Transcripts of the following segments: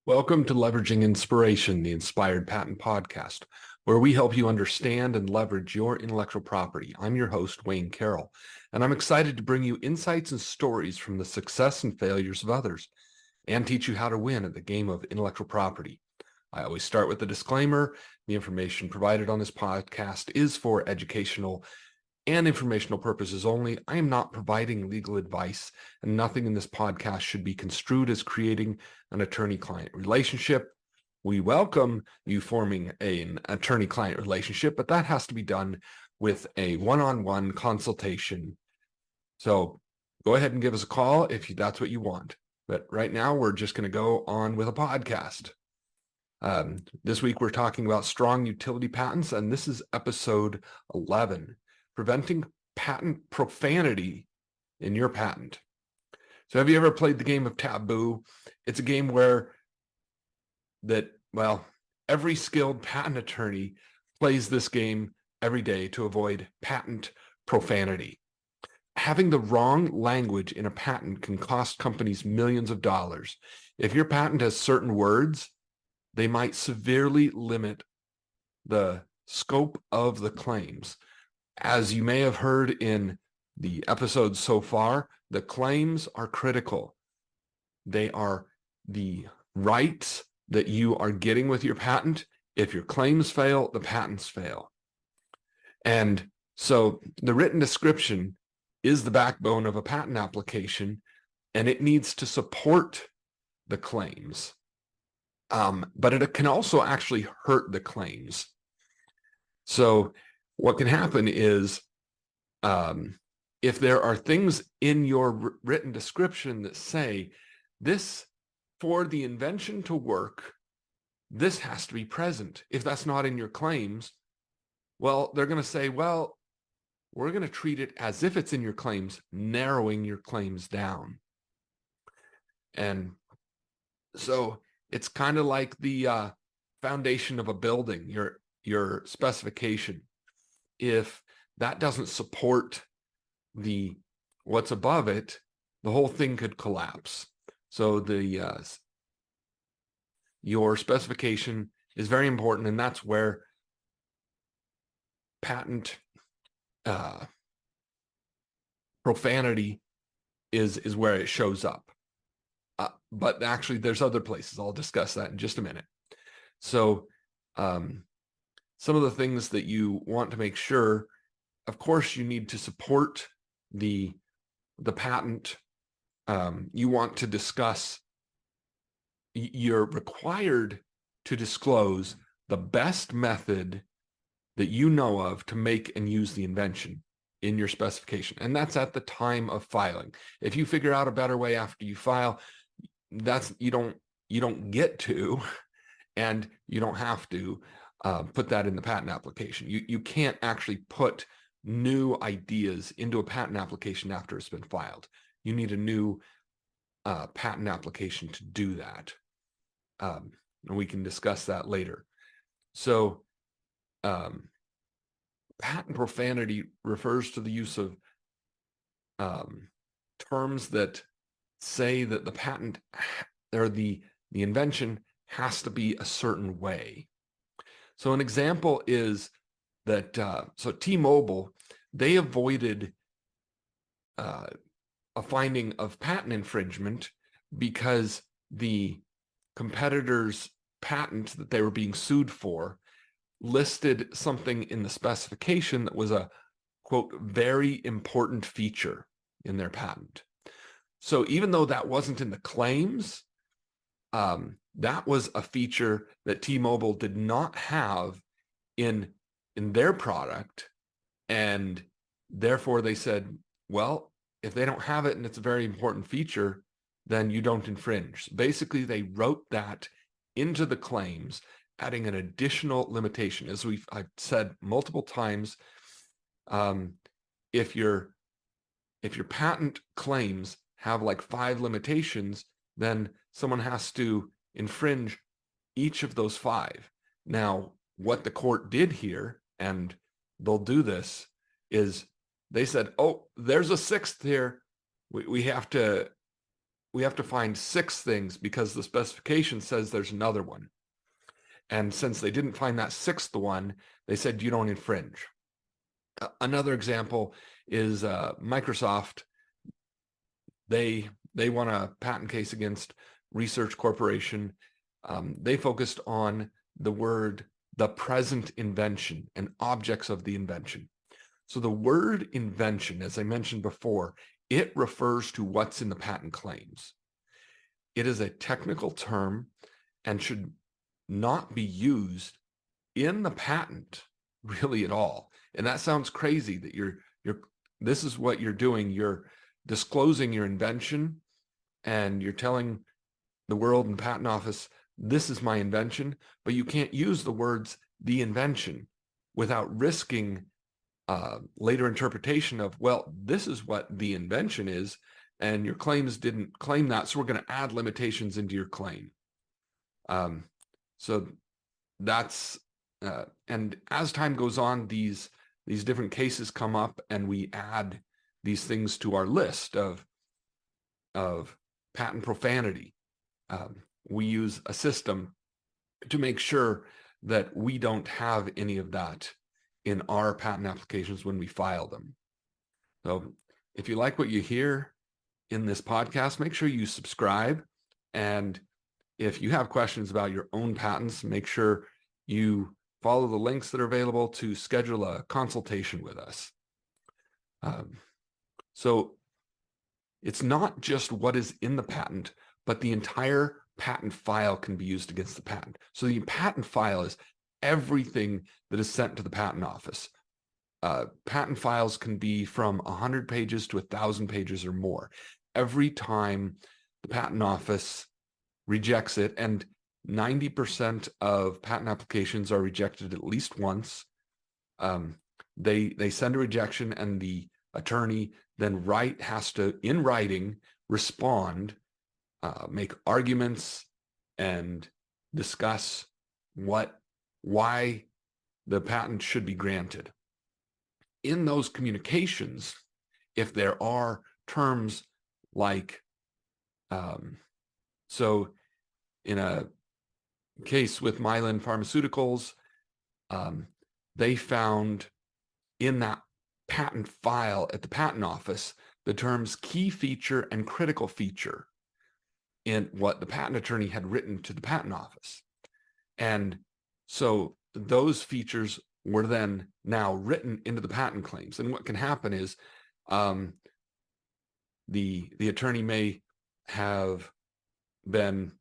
Welcome to Leveraging Inspiration, the Inspired Patent Podcast, where we help you understand and leverage your intellectual property. I'm your host, Wayne Carroll, and I'm excited to bring you insights and stories from the success and failures of others, and teach you how to win at the game of intellectual property. I always start with a disclaimer. The information provided on this podcast is for educational and informational purposes only. I am not providing legal advice, and nothing in this podcast should be construed as creating an attorney-client relationship. We welcome you forming an attorney-client relationship, but that has to be done with a one-on-one consultation. So go ahead and give us a call if that's what you want. But right now, we're just going to go on with a podcast. This week, we're talking about strong utility patents, and this is episode 11. Preventing patent profanity in your patent. So have you ever played the game of Taboo? It's a game where every skilled patent attorney plays this game every day to avoid patent profanity. Having the wrong language in a patent can cost companies millions of dollars. If your patent has certain words, they might severely limit the scope of the claims. As you may have heard in the episodes so far, the claims are critical. They are the rights that you are getting with your patent. If your claims fail, the patents fail. And so the written description is the backbone of a patent application, and it needs to support the claims. But it can also actually hurt the claims. So what can happen is if there are things in your written description that say this, for the invention to work, this has to be present. If that's not in your claims, well, they're going to say, well, we're going to treat it as if it's in your claims, narrowing your claims down. And so it's kind of like the foundation of a building, your specification. If that doesn't support what's above it, the whole thing could collapse. So your specification is very important, and that's where patent profanity is where it shows up. But actually, there's other places. I'll discuss that in just a minute. So some of the things that you want to make sure, of course, you need to support the patent. You want to discuss, you're required to disclose the best method that you know of to make and use the invention in your specification. And that's at the time of filing. If you figure out a better way after you file, you don't get to, and you don't have to put that in the patent application. You can't actually put new ideas into a patent application after it's been filed. You need a new patent application to do that. And we can discuss that later. So patent profanity refers to the use of terms that say that the patent or the invention has to be a certain way. So an example is that, so T-Mobile, they avoided a finding of patent infringement because the competitor's patent that they were being sued for listed something in the specification that was a, quote, very important feature in their patent. So even though that wasn't in the claims, that was a feature that T-Mobile did not have in their product, and therefore they said, well, if they don't have it and it's a very important feature, then you don't infringe. Basically, they wrote that into the claims, adding an additional limitation. As I've said multiple times, if your patent claims have like 5 limitations, then someone has to infringe each of those 5. Now, what the court did here, and they'll do this, is they said, oh, there's a 6th here. We have to we have to find 6 things because the specification says there's another one. And since they didn't find that 6th one, they said you don't infringe. Another example is Microsoft. They won a patent case against Research Corporation. They focused on the present invention and objects of the invention. So the word invention, as I mentioned before, it refers to what's in the patent claims. It is a technical term and should not be used in the patent really at all. And that sounds crazy that this is what you're doing. You're disclosing your invention and you're telling the world and the patent office, this is my invention, but you can't use the words the invention without risking later interpretation of, well, this is what the invention is, and your claims didn't claim that, so we're going to add limitations into your claim. So that's, and as time goes on, these different cases come up and we add these things to our list of patent profanity. We use a system to make sure that we don't have any of that in our patent applications when we file them. So if you like what you hear in this podcast, make sure you subscribe. And if you have questions about your own patents, make sure you follow the links that are available to schedule a consultation with us. So it's not just what is in the patent, but the entire patent file can be used against the patent. So the patent file is everything that is sent to the patent office. Patent files can be from 100 pages to 1,000 pages or more. Every time the patent office rejects it, and 90% of patent applications are rejected at least once, they send a rejection, and the attorney then has to, in writing, respond, make arguments, and discuss why the patent should be granted. In those communications, if there are terms like, so in a case with Mylan Pharmaceuticals, they found in that patent file at the patent office the terms key feature and critical feature in what the patent attorney had written to the patent office. And so those features were then now written into the patent claims. And what can happen is the attorney may have been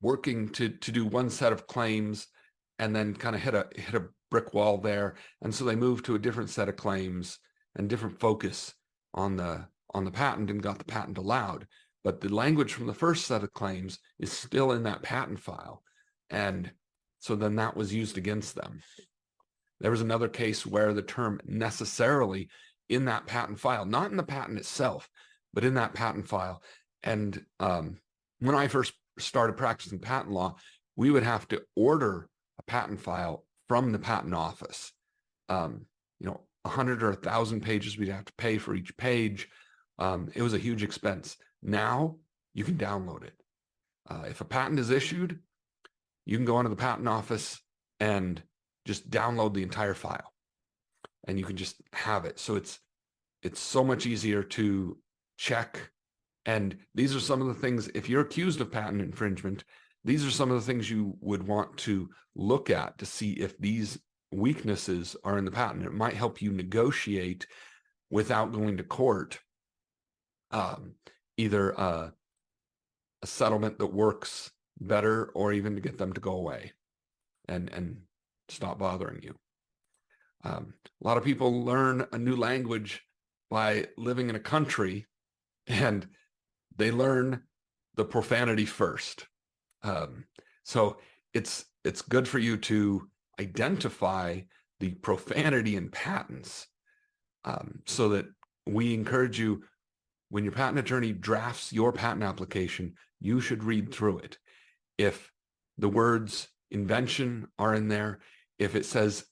working to do one set of claims and then kind of hit a brick wall there. And so they moved to a different set of claims and different focus on the patent and got the patent allowed. But the language from the first set of claims is still in that patent file. And so then that was used against them. There was another case where the term necessarily in that patent file, not in the patent itself, but in that patent file. And when I first started practicing patent law, we would have to order a patent file from the patent office. 100 or 1,000 pages we'd have to pay for each page. It was a huge expense. Now you can download it. If a patent is issued, you can go onto the patent office and just download the entire file, and you can just have it. So it's so much easier to check. And these are some of the things, if you're accused of patent infringement, these are some of the things you would want to look at to see if these weaknesses are in the patent. It might help you negotiate without going to court, either a settlement that works better, or even to get them to go away and stop bothering you. A lot of people learn a new language by living in a country, and they learn the profanity first. So it's good for you to identify the profanity in patents, so that we encourage you, when your patent attorney drafts your patent application, you should read through it. If the words invention are in there, if it says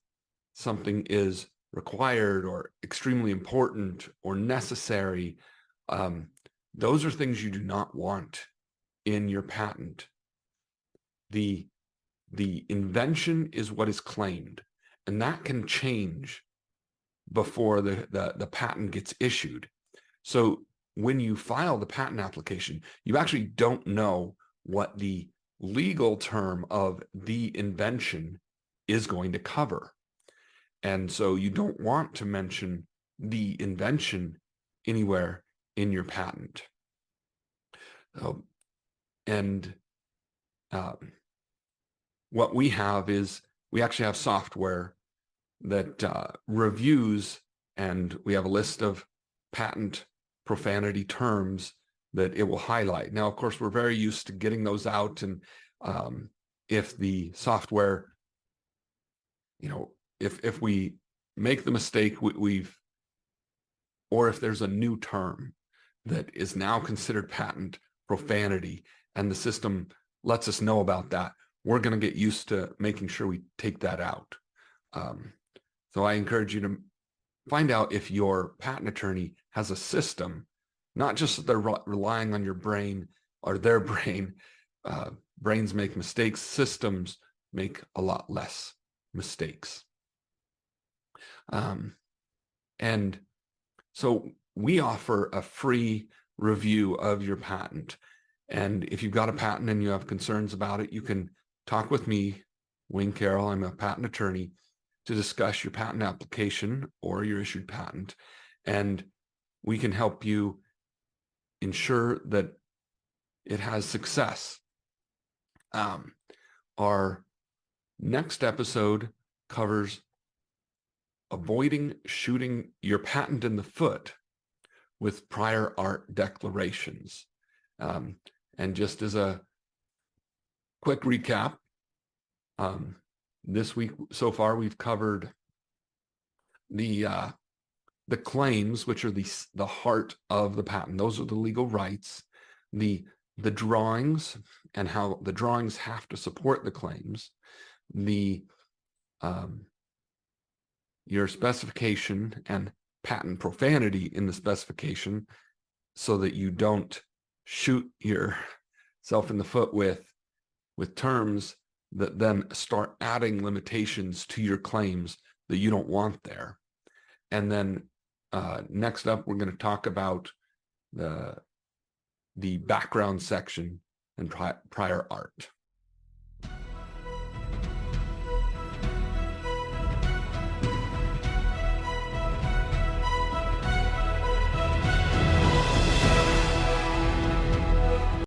something is required or extremely important or necessary, Those are things you do not want in your patent. The invention is what is claimed, and that can change before the patent gets issued. So when you file the patent application, you actually don't know what the legal term of the invention is going to cover. And so you don't want to mention the invention anywhere in your patent. What we have is we actually have software that reviews, and we have a list of patent profanity terms that it will highlight. Now, of course, we're very used to getting those out, and if the software, if we make the mistake, or if there's a new term that is now considered patent profanity, and the system lets us know about that, we're going to get used to making sure we take that out. So I encourage you to find out if your patent attorney has a system, not just that they're relying on your brain or their brain. Brains make mistakes. Systems make a lot less mistakes. And so we offer a free review of your patent. And if you've got a patent and you have concerns about it, you can talk with me, Wayne Carroll. I'm a patent attorney, to discuss your patent application or your issued patent. And we can help you ensure that it has success. Our next episode covers avoiding shooting your patent in the foot with prior art declarations. And just as a quick recap, this week so far we've covered the claims, which are the heart of the patent. Those are the legal rights. The drawings and how the drawings have to support the claims. Your specification and patent profanity in the specification, so that you don't shoot yourself in the foot with terms that then start adding limitations to your claims that you don't want there. And then next up, we're going to talk about the background section and prior art.